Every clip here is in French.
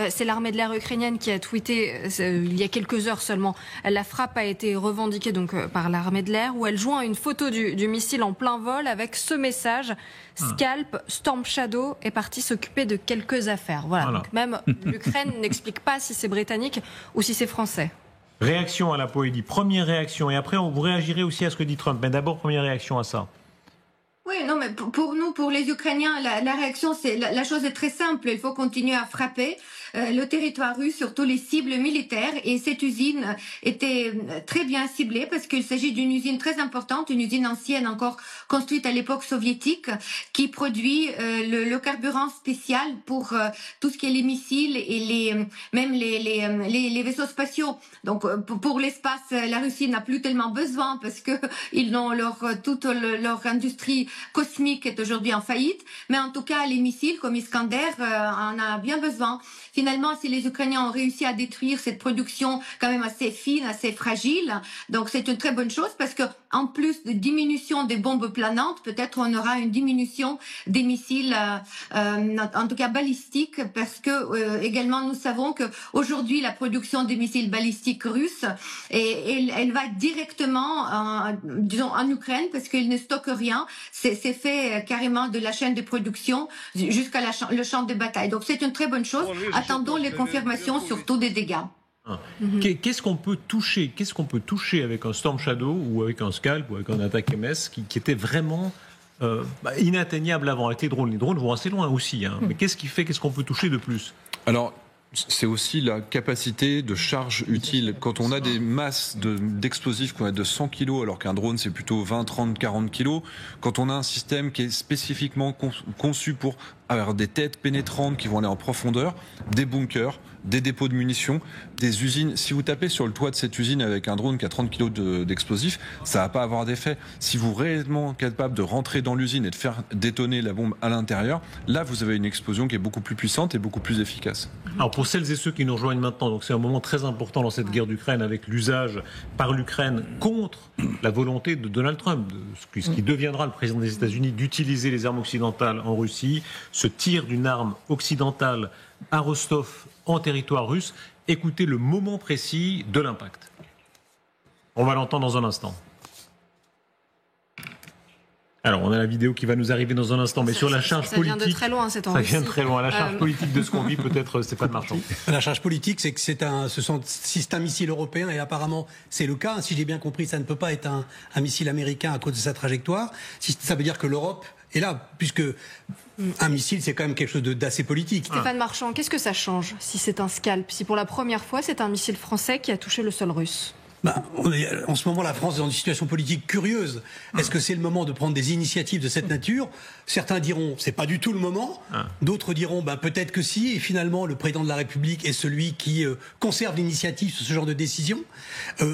C'est l'armée de l'air ukrainienne qui a tweeté il y a quelques heures seulement. La frappe a été revendiquée donc par l'armée de l'air, où elle joint une photo du missile en plein vol avec ce message: Scalp, Storm Shadow est parti s'occuper de quelques affaires. Voilà. Donc même l'Ukraine n'explique pas si c'est britannique ou si c'est français. Réaction à la Poédie, première réaction, et après vous réagirez aussi à ce que dit Trump, mais d'abord première réaction à ça. Oui, non, mais pour nous, pour les Ukrainiens, la réaction, la chose est très simple. Il faut continuer à frapper le territoire russe, surtout les cibles militaires. Et cette usine était très bien ciblée parce qu'il s'agit d'une usine très importante, une usine ancienne encore construite à l'époque soviétique, qui produit le carburant spécial pour tout ce qui est les missiles et même les vaisseaux spatiaux. Donc pour l'espace, la Russie n'a plus tellement besoin parce que ils ont toute leur industrie cosmique est aujourd'hui en faillite, mais en tout cas les missiles comme Iskander en a bien besoin. Finalement, si les Ukrainiens ont réussi à détruire cette production quand même assez fine, assez fragile, donc c'est une très bonne chose parce que en plus de diminution des bombes planantes, peut-être on aura une diminution des missiles, en tout cas balistiques, parce que également nous savons que aujourd'hui la production des missiles balistiques russes, elle va directement, disons, en Ukraine parce qu'ils ne stockent rien. C'est fait carrément de la chaîne de production jusqu'à le champ de bataille. Donc c'est une très bonne chose. Attendons les confirmations surtout des dégâts. Qu'est-ce qu'on peut toucher avec un Storm Shadow ou avec un Scalp ou avec un attaque MS qui était vraiment inatteignable avant, avec les drones? Les drones vont assez loin aussi, hein. Mais qu'est-ce qu'on peut toucher de plus? Alors, c'est aussi la capacité de charge utile. Quand on a des masses d'explosifs qu'on a de 100 kg, alors qu'un drone c'est plutôt 20, 30, 40 kg, quand on a un système qui est spécifiquement conçu pour avoir des têtes pénétrantes qui vont aller en profondeur, des bunkers, des dépôts de munitions, des usines. Si vous tapez sur le toit de cette usine avec un drone qui a 30 kg d'explosifs, ça va pas avoir d'effet. Si vous êtes réellement capable de rentrer dans l'usine et de faire détonner la bombe à l'intérieur, là vous avez une explosion qui est beaucoup plus puissante et beaucoup plus efficace. Alors pour celles et ceux qui nous rejoignent maintenant, donc c'est un moment très important dans cette guerre d'Ukraine avec l'usage par l'Ukraine contre la volonté de Donald Trump, de ce qui deviendra le président des États-Unis, d'utiliser les armes occidentales en Russie, ce tir d'une arme occidentale à Rostov en territoire russe. Écoutez le moment précis de l'impact. On va l'entendre dans un instant. Alors, on a la vidéo qui va nous arriver dans un instant, mais sur la charge politique... Ça vient de très loin, cette Ça vient de très loin. La charge politique de ce qu'on vit, peut-être, Stéphane Marchand. La charge politique, c'est que si c'est un missile européen, et apparemment c'est le cas, si j'ai bien compris, ça ne peut pas être un missile américain à cause de sa trajectoire. Ça veut dire que l'Europe est là, puisque un missile, c'est quand même quelque chose d'assez politique. Stéphane Marchand, qu'est-ce que ça change si c'est un Scalp, si pour la première fois c'est un missile français qui a touché le sol russe? En ce moment, la France est dans une situation politique curieuse. Est-ce que c'est le moment de prendre des initiatives de cette nature? Certains diront c'est pas du tout le moment. D'autres diront peut-être que si. Et finalement, le président de la République est celui qui conserve l'initiative sur ce genre de décision.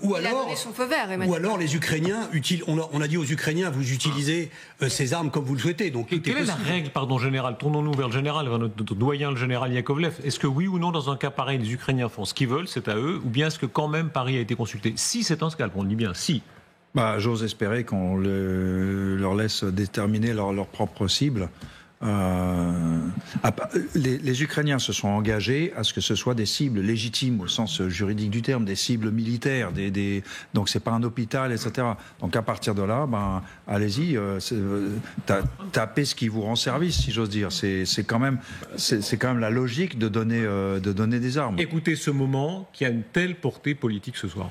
Ou il a donné son feu vert, ou alors les Ukrainiens on a dit aux Ukrainiens vous utilisez ces armes comme vous le souhaitez. Donc quelle est la règle, pardon, général? Tournons-nous vers le général, vers notre doyen, le général Yakovlev. Est-ce que oui ou non, dans un cas pareil, les Ukrainiens font ce qu'ils veulent, c'est à eux, ou bien est-ce que quand même Paris a été consulté? Si c'est un Scalp, on le dit bien, si. J'ose espérer qu'on leur laisse déterminer leur propre cible. Les Ukrainiens se sont engagés à ce que ce soit des cibles légitimes au sens juridique du terme, des cibles militaires, donc c'est pas un hôpital, etc. Donc à partir de là, allez-y, tapez ce qui vous rend service, si j'ose dire. C'est quand même la logique de donner des armes. Écoutez ce moment qui a une telle portée politique ce soir.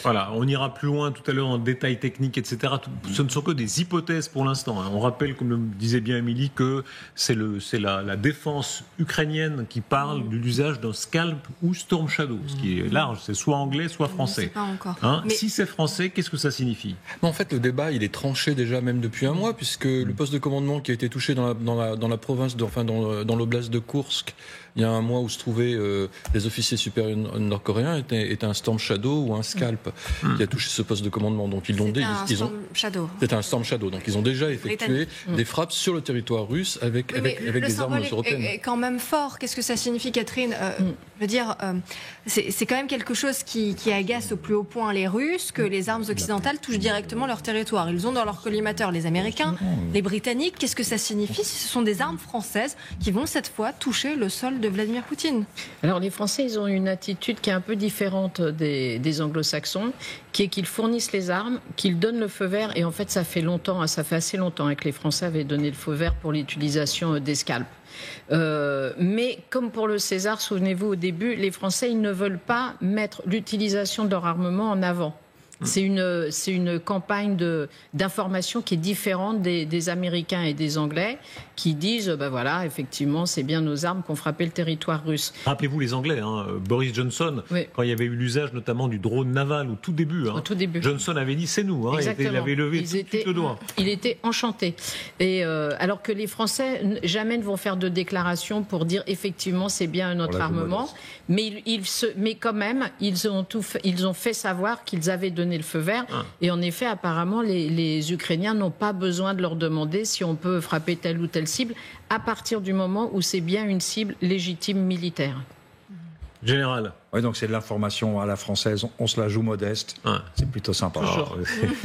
Voilà, on ira plus loin tout à l'heure en détails techniques, etc. Ce ne sont que des hypothèses pour l'instant. On rappelle, comme le disait bien Émilie, que c'est la défense ukrainienne qui parle de l'usage d'un Scalp ou Storm Shadow, ce qui est large, c'est soit anglais, soit français. Pas encore. Mais... Si c'est français, qu'est-ce que ça signifie? En fait, le débat, il est tranché déjà même depuis un mois, puisque le poste de commandement qui a été touché dans la province, dans l'oblast de Kursk, il y a un mois où se trouvaient les officiers supérieurs nord-coréens était un Storm Shadow ou un Scalp qui a touché ce poste de commandement. Donc ils l'ont C'était un Storm Shadow. Donc ils ont déjà effectué des frappes sur le territoire russe avec des armes européennes. Est quand même fort. Qu'est-ce que ça signifie, Catherine? Je veux dire, c'est quand même quelque chose qui agace au plus haut point les Russes, que les armes occidentales touchent directement leur territoire. Ils ont dans leur collimateur les Américains, les Britanniques. Qu'est-ce que ça signifie si ce sont des armes françaises qui vont cette fois toucher le sol de Vladimir Poutine? Alors les Français, ils ont une attitude qui est un peu différente des Anglo-Saxons, qui est qu'ils fournissent les armes, qu'ils donnent le feu vert, et en fait ça fait assez longtemps que les Français avaient donné le feu vert pour l'utilisation des Scalps. Mais comme pour le César, souvenez-vous au début, les Français ils ne veulent pas mettre l'utilisation de leur armement en avant. C'est une campagne d'information qui est différente des Américains et des Anglais qui disent, voilà, effectivement, c'est bien nos armes qui ont frappé le territoire russe. Rappelez-vous les Anglais, Boris Johnson, quand il y avait eu l'usage notamment du drone naval au tout début, au tout début. Johnson avait dit c'est nous, il avait levé tout le doigt. Il était enchanté. Et alors que les Français jamais ne vont faire de déclaration pour dire effectivement c'est bien notre armement, mais quand même ils ont fait savoir qu'ils avaient donné le feu vert. Et en effet, apparemment, les Ukrainiens n'ont pas besoin de leur demander si on peut frapper telle ou telle cible à partir du moment où c'est bien une cible légitime militaire. Général. Oui, donc c'est de l'information à la française, on se la joue modeste, c'est plutôt sympa.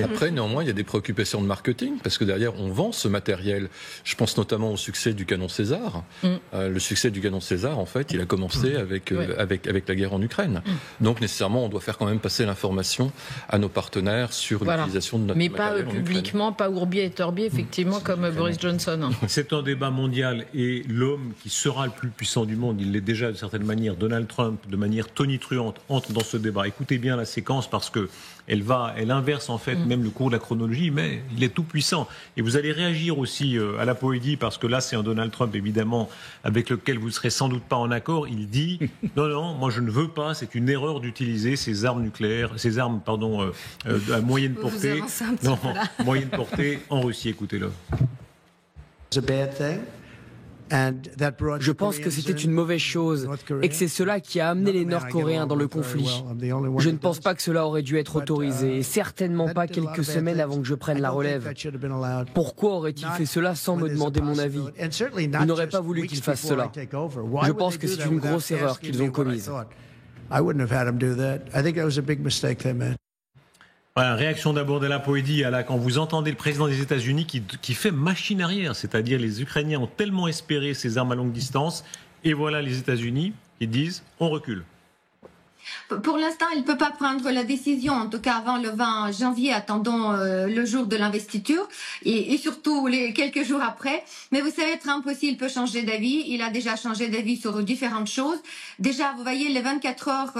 Après, néanmoins, il y a des préoccupations de marketing, parce que derrière, on vend ce matériel. Je pense notamment au succès du canon César. Le succès du canon César, en fait, il a commencé avec la guerre en Ukraine. Donc, nécessairement, on doit faire quand même passer l'information à nos partenaires sur l'utilisation de notre matériel. Mais pas publiquement, pas Ourbi et Torbi, effectivement, comme Boris Johnson. C'est un débat mondial, et l'homme qui sera le plus puissant du monde, il l'est déjà d'une certaine manière, Donald Trump, de manière tonitruante, entre dans ce débat. Écoutez bien la séquence, parce que elle inverse en fait même le cours de la chronologie, mais il est tout puissant. Et vous allez réagir aussi à la poédie, parce que là c'est un Donald Trump évidemment avec lequel vous ne serez sans doute pas en accord. Il dit non, moi je ne veux pas, c'est une erreur d'utiliser ces armes nucléaires, à moyenne portée, moyenne portée en Russie. Écoutez-le. Je pense que c'était une mauvaise chose et que c'est cela qui a amené les Nord-Coréens dans le conflit. Je ne pense pas que cela aurait dû être autorisé, et certainement pas quelques semaines avant que je prenne la relève. Pourquoi aurait-il fait cela sans me demander mon avis? Ils n'auraient pas voulu qu'ils fassent cela. Je pense que c'est une grosse erreur qu'ils ont commise. Voilà, réaction d'abord de la poédie quand vous entendez le président des États-Unis qui fait machine arrière, c'est-à-dire les Ukrainiens ont tellement espéré ces armes à longue distance, et voilà les États-Unis qui disent on recule. Pour l'instant, il ne peut pas prendre la décision, en tout cas avant le 20 janvier, attendons le jour de l'investiture, et surtout les quelques jours après. Mais vous savez, Trump aussi, il peut changer d'avis. Il a déjà changé d'avis sur différentes choses. Déjà, vous voyez, les 24 heures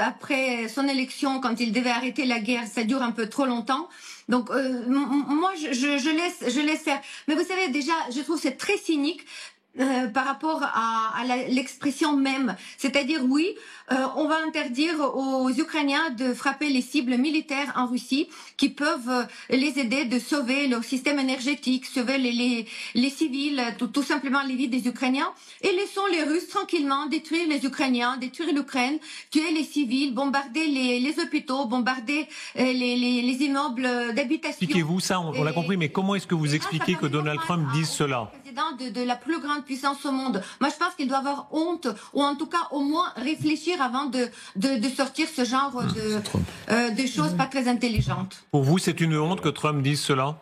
après son élection, quand il devait arrêter la guerre, ça dure un peu trop longtemps. Donc moi, je laisse faire. Mais vous savez, déjà, je trouve que c'est très cynique. Par rapport à l'expression même. C'est-à-dire, oui, on va interdire aux Ukrainiens de frapper les cibles militaires en Russie qui peuvent les aider de sauver leur système énergétique, sauver les civils, tout simplement les vies des Ukrainiens. Et laissons les Russes tranquillement détruire les Ukrainiens, détruire l'Ukraine, tuer les civils, bombarder les hôpitaux, bombarder les immeubles d'habitation. Expliquez-vous ça, on l'a compris, mais comment est-ce que vous expliquez que Donald Trump dise cela ? De la plus grande puissance au monde. Moi, je pense qu'il doit avoir honte, ou en tout cas au moins réfléchir avant de sortir ce genre de choses pas très intelligentes. Pour vous, c'est une honte que Trump dise cela ?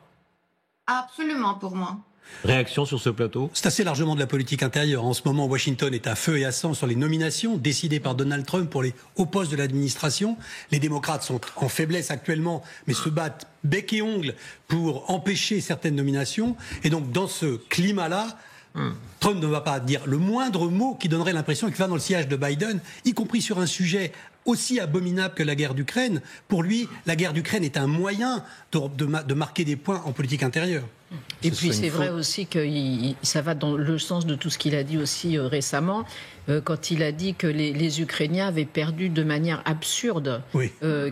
Absolument, pour moi. Réaction sur ce plateau ? C'est assez largement de la politique intérieure. En ce moment, Washington est à feu et à sang sur les nominations décidées par Donald Trump pour les hauts postes de l'administration. Les démocrates sont en faiblesse actuellement, mais se battent bec et ongle pour empêcher certaines nominations. Et donc, dans ce climat-là, Trump ne va pas dire le moindre mot qui donnerait l'impression qu'il va dans le sillage de Biden, y compris sur un sujet aussi abominable que la guerre d'Ukraine. Pour lui, la guerre d'Ukraine est un moyen de marquer des points en politique intérieure. Et puis c'est vrai aussi que ça va dans le sens de tout ce qu'il a dit aussi récemment, quand il a dit que les Ukrainiens avaient perdu de manière absurde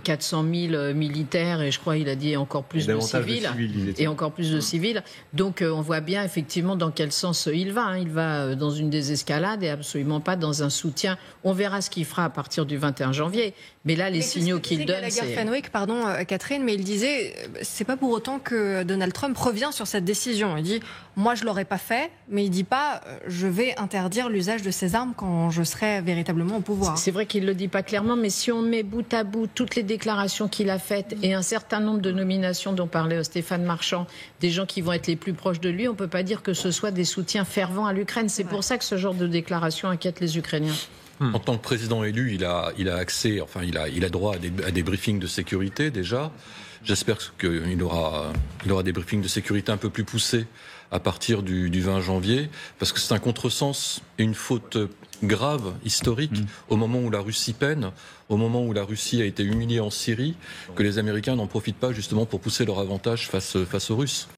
400 000 militaires et je crois il a dit encore plus de civils. Et encore plus de civils. Donc on voit bien effectivement dans quel sens il va. Il va dans une désescalade et absolument pas dans un soutien. On verra ce qu'il fera à partir du 21 janvier. Mais là, les signaux qu'il donne, c'est... Fenwick, pardon Catherine, mais il disait, c'est pas pour autant que Donald Trump revient sur cette décision. Il dit, moi je l'aurais pas fait, mais il dit pas, je vais interdire l'usage de ces armes quand je serai véritablement au pouvoir. C'est vrai qu'il le dit pas clairement, mais si on met bout à bout toutes les déclarations qu'il a faites et un certain nombre de nominations dont parlait Stéphane Marchand, des gens qui vont être les plus proches de lui, on peut pas dire que ce soit des soutiens fervents à l'Ukraine. C'est pour ça que ce genre de déclaration inquiète les Ukrainiens. En tant que président élu, il a accès, enfin il a droit à des briefings de sécurité déjà. J'espère qu'il aura des briefings de sécurité un peu plus poussés à partir du 20 janvier, parce que c'est un contresens et une faute grave, historique, au moment où la Russie peine, au moment où la Russie a été humiliée en Syrie, que les Américains n'en profitent pas justement pour pousser leur avantage face aux Russes.